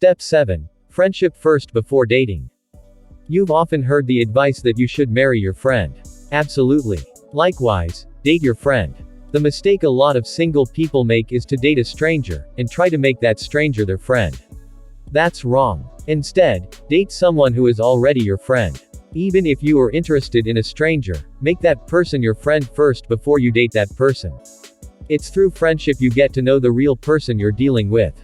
Step 7. Friendship first before dating. You've often heard the advice that you should marry your friend. Absolutely. Likewise, date your friend. The mistake a lot of single people make is to date a stranger, and try to make that stranger their friend. That's wrong. Instead, date someone who is already your friend. Even if you are interested in a stranger, make that person your friend first before you date that person. It's through friendship you get to know the real person you're dealing with.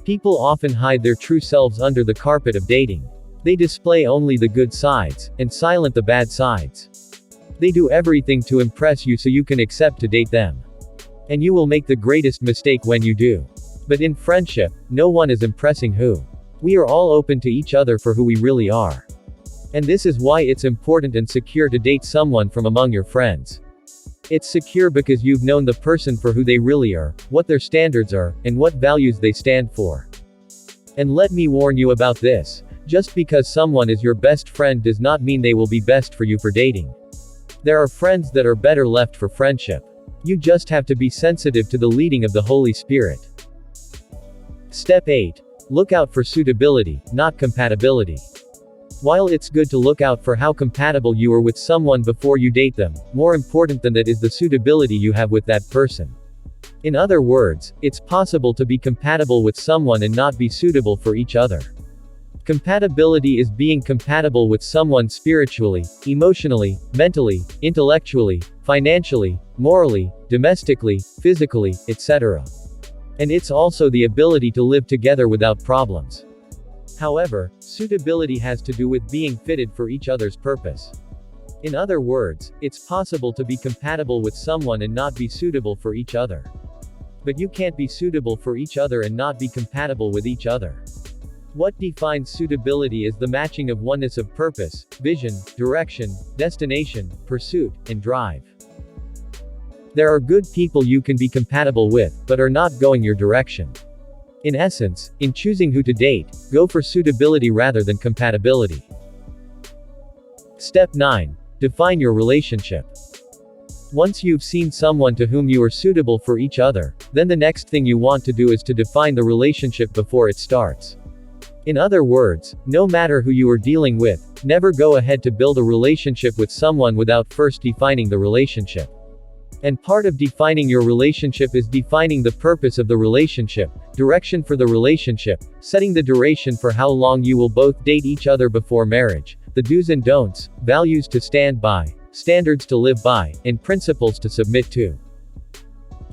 People often hide their true selves under the carpet of dating. They display only the good sides, and silent the bad sides. They do everything to impress you so you can accept to date them. And you will make the greatest mistake when you do. But in friendship, no one is impressing who. We are all open to each other for who we really are. And this is why it's important and secure to date someone from among your friends. It's secure because you've known the person for who they really are, what their standards are, and what values they stand for. And let me warn you about this. Just because someone is your best friend does not mean they will be best for you for dating. There are friends that are better left for friendship. You just have to be sensitive to the leading of the Holy Spirit. Step 8. Look out for suitability, not compatibility. While it's good to look out for how compatible you are with someone before you date them, more important than that is the suitability you have with that person. In other words, it's possible to be compatible with someone and not be suitable for each other. Compatibility is being compatible with someone spiritually, emotionally, mentally, intellectually, financially, morally, domestically, physically, etc. And it's also the ability to live together without problems. However, suitability has to do with being fitted for each other's purpose. In other words, it's possible to be compatible with someone and not be suitable for each other. But you can't be suitable for each other and not be compatible with each other. What defines suitability is the matching of oneness of purpose, vision, direction, destination, pursuit, and drive. There are good people you can be compatible with, but are not going your direction. In essence, in choosing who to date, go for suitability rather than compatibility. Step 9. Define your relationship. Once you've seen someone to whom you are suitable for each other, then the next thing you want to do is to define the relationship before it starts. In other words, no matter who you are dealing with, never go ahead to build a relationship with someone without first defining the relationship. And part of defining your relationship is defining the purpose of the relationship, direction for the relationship, setting the duration for how long you will both date each other before marriage, the do's and don'ts, values to stand by, standards to live by, and principles to submit to.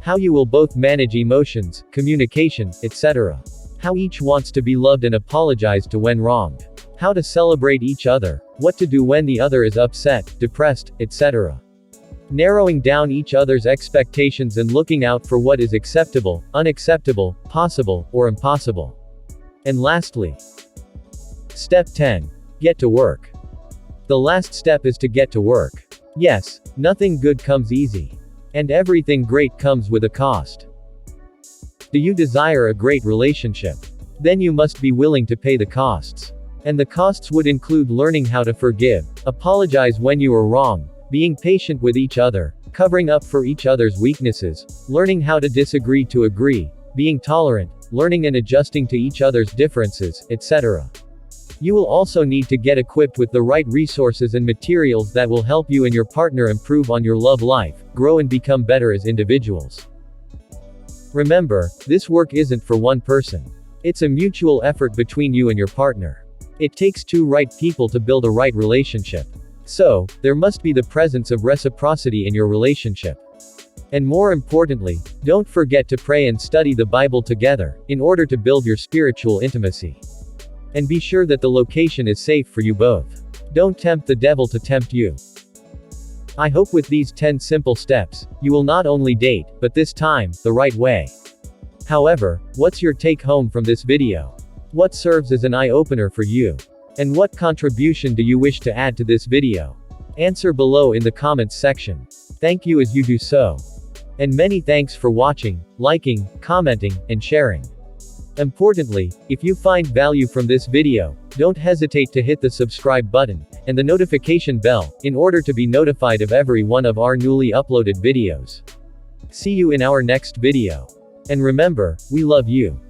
How you will both manage emotions, communication, etc. How each wants to be loved and apologize to when wronged. How to celebrate each other, what to do when the other is upset, depressed, etc. Narrowing down each other's expectations and looking out for what is acceptable, unacceptable, possible, or impossible. And lastly, Step 10. Get to work. The last step is to get to work. Yes, nothing good comes easy. And everything great comes with a cost. Do you desire a great relationship? Then you must be willing to pay the costs. And the costs would include learning how to forgive, apologize when you are wrong, being patient with each other, covering up for each other's weaknesses, learning how to disagree to agree, being tolerant, learning and adjusting to each other's differences, etc. You will also need to get equipped with the right resources and materials that will help you and your partner improve on your love life, grow and become better as individuals. Remember, this work isn't for one person. It's a mutual effort between you and your partner. It takes two right people to build a right relationship. So, there must be the presence of reciprocity in your relationship. And more importantly, don't forget to pray and study the Bible together, in order to build your spiritual intimacy. And be sure that the location is safe for you both. Don't tempt the devil to tempt you. I hope with these 10 simple steps, you will not only date, but this time, the right way. However, what's your take home from this video? What serves as an eye-opener for you? And what contribution do you wish to add to this video? Answer below in the comments section. Thank you as you do so. And many thanks for watching, liking, commenting, and sharing. Importantly, if you find value from this video, don't hesitate to hit the subscribe button, and the notification bell, in order to be notified of every one of our newly uploaded videos. See you in our next video. And remember, we love you.